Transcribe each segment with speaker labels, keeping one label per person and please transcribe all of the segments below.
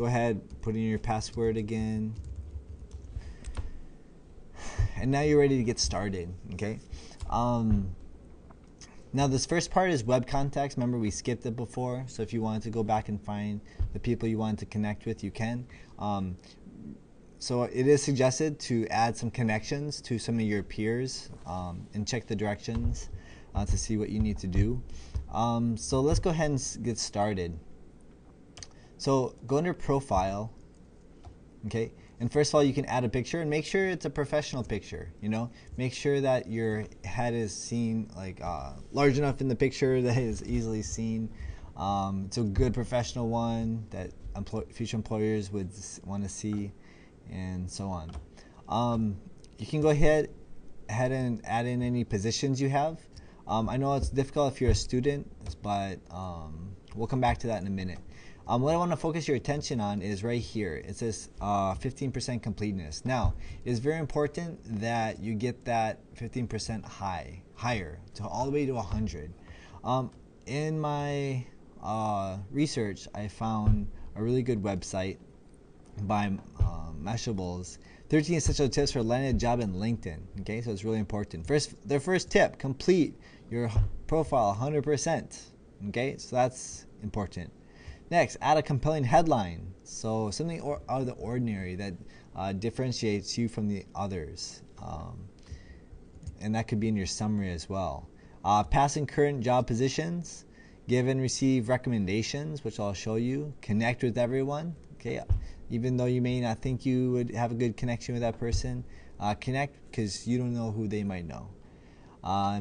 Speaker 1: go ahead, put in your password again, and now you're ready to get started. Okay. Now this first part is web contacts. Remember, we skipped it before, so if you wanted to go back and find the people you wanted to connect with, you can. So it is suggested to add some connections to some of your peers and check the directions to see what you need to do. So let's go ahead and get started. So go under profile, okay, and first of all you can add a picture, and make sure it's a professional picture. Make sure that your head is seen, like large enough in the picture that it is easily seen. It's a good professional one that future employers would want to see, and so on. You can go ahead and add in any positions you have. I know it's difficult if you're a student, but we'll come back to that in a minute. What I want to focus your attention on is right here. It says 15% completeness. Now, it is very important that you get that 15% higher, to all the way to 100. In my research, I found a really good website by Mashables, 13 essential tips for landing a job in LinkedIn. Okay, so it's really important. Their first tip: complete your profile 100%. Okay, so that's important. Next, add a compelling headline. So something out of the ordinary that differentiates you from the others. And that could be in your summary as well. Past and current job positions. Give and receive recommendations, which I'll show you. Connect with everyone. Okay, even though you may not think you would have a good connection with that person, connect, because you don't know who they might know.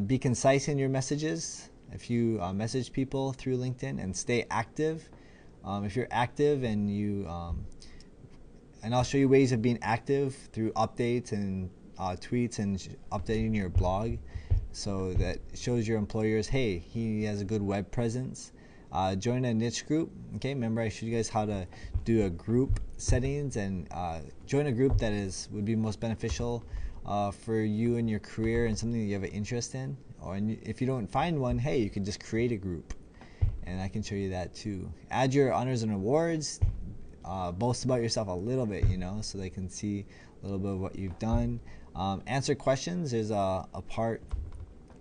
Speaker 1: Be concise in your messages. If you message people through LinkedIn, and stay active. If you're active and and I'll show you ways of being active through updates and tweets and updating your blog, so that shows your employers, hey, he has a good web presence. Join a niche group. Okay, remember I showed you guys how to do a group settings, and join a group that would be most beneficial for you and your career and something that you have an interest in. Or if you don't find one, hey, you can just create a group. And I can show you that too. Add your honors and awards. Boast about yourself a little bit, so they can see a little bit of what you've done. Answer questions. There's a part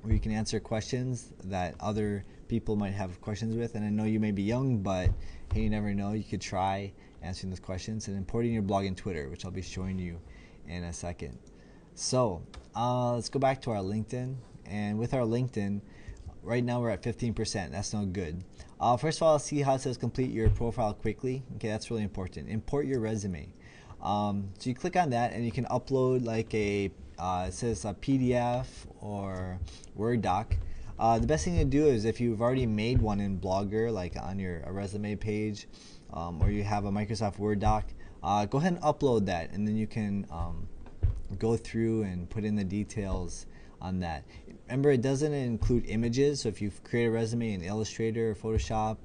Speaker 1: where you can answer questions that other people might have questions with. And I know you may be young, but hey, you never know. You could try answering those questions. And importing your blog and Twitter, which I'll be showing you in a second. So let's go back to our LinkedIn. And with our LinkedIn, right now we're at 15%. That's not good. First of all, see how it says complete your profile quickly. Okay, that's really important. Import your resume. So you click on that, and you can upload like it says a PDF or Word doc. The best thing to do is, if you've already made one in Blogger, like on your resume page, or you have a Microsoft Word doc, go ahead and upload that, and then you can go through and put in the details on that. Remember, it doesn't include images, so if you create a resume in Illustrator or Photoshop,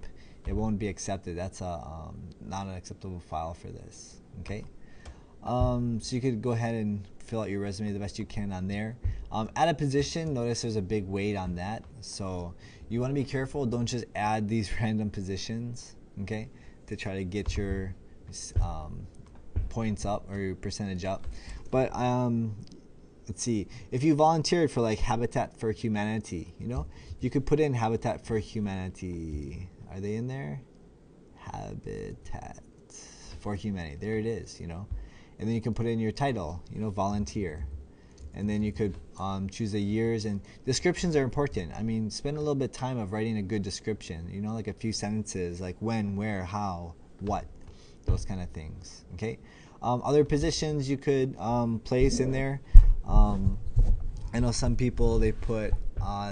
Speaker 1: it won't be accepted. That's not an acceptable file for this. Okay, so you could go ahead and fill out your resume the best you can on there. Add a position. Notice there's a big weight on that, so you want to be careful. Don't just add these random positions, okay, to try to get your points up or your percentage up. But let's see, if you volunteered for like Habitat for Humanity, you could put in Habitat for Humanity. Are they in there? Habitat for Humanity. There it is, and then you can put in your title, volunteer. And then you could choose the years, and descriptions are important. I mean, spend a little bit of time of writing a good description, like a few sentences, like when, where, how, what, those kind of things, okay? Other positions you could place in there. I know some people, they put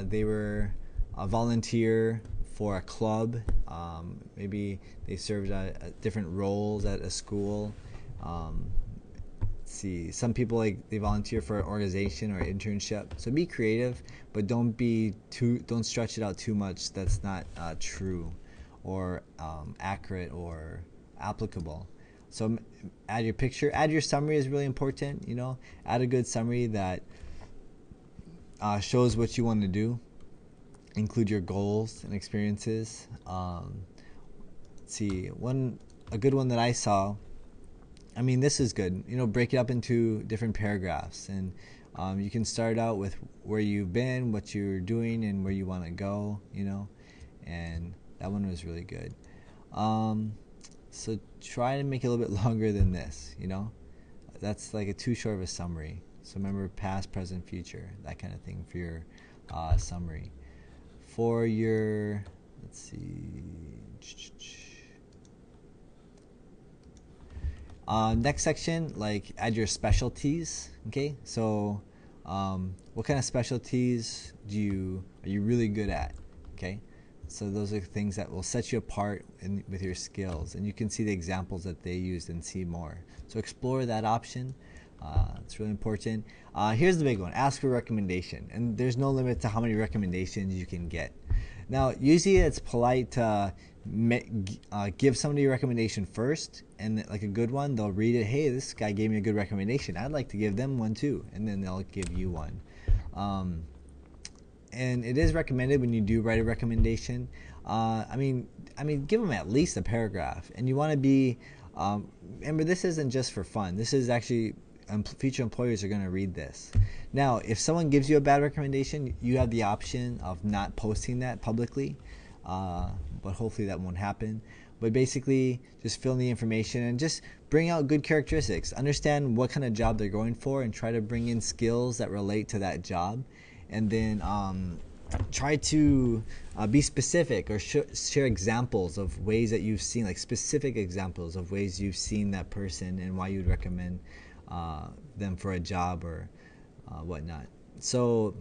Speaker 1: they were a volunteer for a club. Maybe they served at different roles at a school. See, some people, like, they volunteer for an organization or an internship. So be creative, but don't stretch it out too much. That's not true or accurate or applicable. So add your picture. Add your summary is really important. Add a good summary that shows what you want to do. Include your goals and experiences. Let's see, one a good one that I saw, I mean, this is good. Break it up into different paragraphs, and you can start out with where you've been, what you're doing, and where you want to go. And that one was really good. So try to make it a little bit longer than this. That's like too short of a summary. So remember past, present, future, that kind of thing for your summary. For your, let's see. Next section, like add your specialties. Okay, so what kind of specialties are you really good at? Okay, so those are things that will set you apart with your skills, and you can see the examples that they used and see more. So explore that option. It's really important. Here's the big one: ask for recommendation, and there's no limit to how many recommendations you can get. Now, usually it's polite to give somebody a recommendation first, and like a good one, they'll read it. Hey, this guy gave me a good recommendation. I'd like to give them one too, and then they'll give you one. And it is recommended when you do write a recommendation. I mean, give them at least a paragraph, and you want to be. Remember, this isn't just for fun. This is actually future employers are going to read this. Now, if someone gives you a bad recommendation, you have the option of not posting that publicly, but hopefully that won't happen. But basically, just fill in the information and just bring out good characteristics. Understand what kind of job they're going for, and try to bring in skills that relate to that job. And then try to be specific, or share examples of ways that you've seen, like specific examples of ways you've seen that person and why you'd recommend them for a job or whatnot. So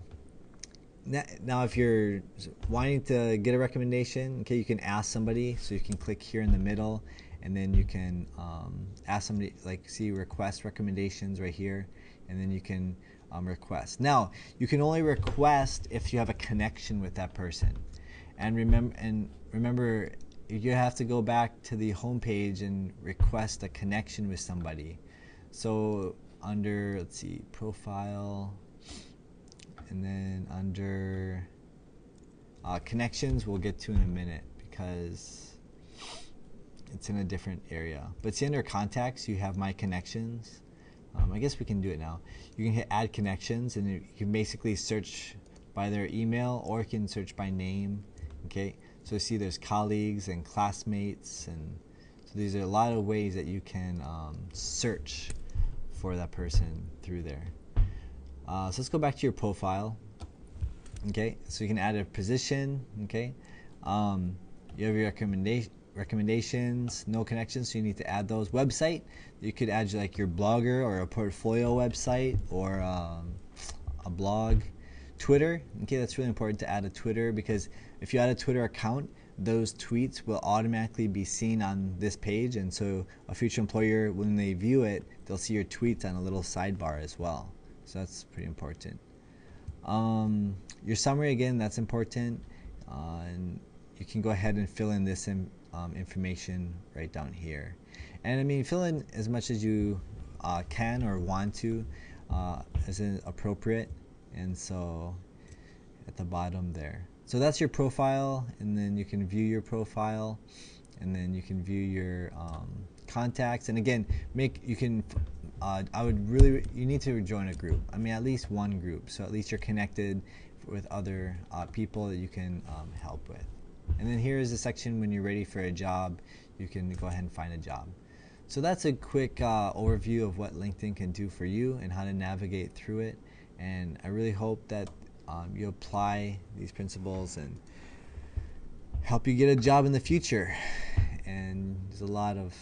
Speaker 1: now if you're wanting to get a recommendation, okay, you can ask somebody. So you can click here in the middle, and then you can ask somebody, like see request recommendations right here, and then you can request. Now, you can only request if you have a connection with that person. And remember, you have to go back to the home page and request a connection with somebody. So under, let's see, profile, and then under connections, we'll get to in a minute because it's in a different area. But see, under contacts, you have my connections. I guess we can do it now. You can hit add connections, and you can basically search by their email, or you can search by name. Okay, so see there's colleagues and classmates, and so these are a lot of ways that you can search for that person through there. So let's go back to your profile. Okay, so you can add a position. Okay, you have your recommendations, no connections, so you need to add those. Website, you could add like your blogger or a portfolio website, or a blog. Twitter, okay, that's really important to add a Twitter, because if you add a Twitter account, those tweets will automatically be seen on this page, and so a future employer, when they view it, they'll see your tweets on a little sidebar as well. So that's pretty important. Your summary, again, that's important, and you can go ahead and fill in this information right down here. And I mean, fill in as much as you can or want to, as appropriate. And so at the bottom there. So that's your profile, and then you can view your profile, and then you can view your contacts. And again, you need to join a group. I mean, at least one group, so at least you're connected with other people that you can help with. And then here is the section when you're ready for a job, you can go ahead and find a job. So that's a quick overview of what LinkedIn can do for you and how to navigate through it. And I really hope that you apply these principles and help you get a job in the future. And there's a lot of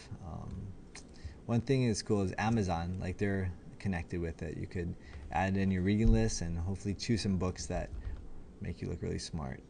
Speaker 1: one thing that's cool is Amazon, like they're connected with it. You could add in your reading list and hopefully choose some books that make you look really smart.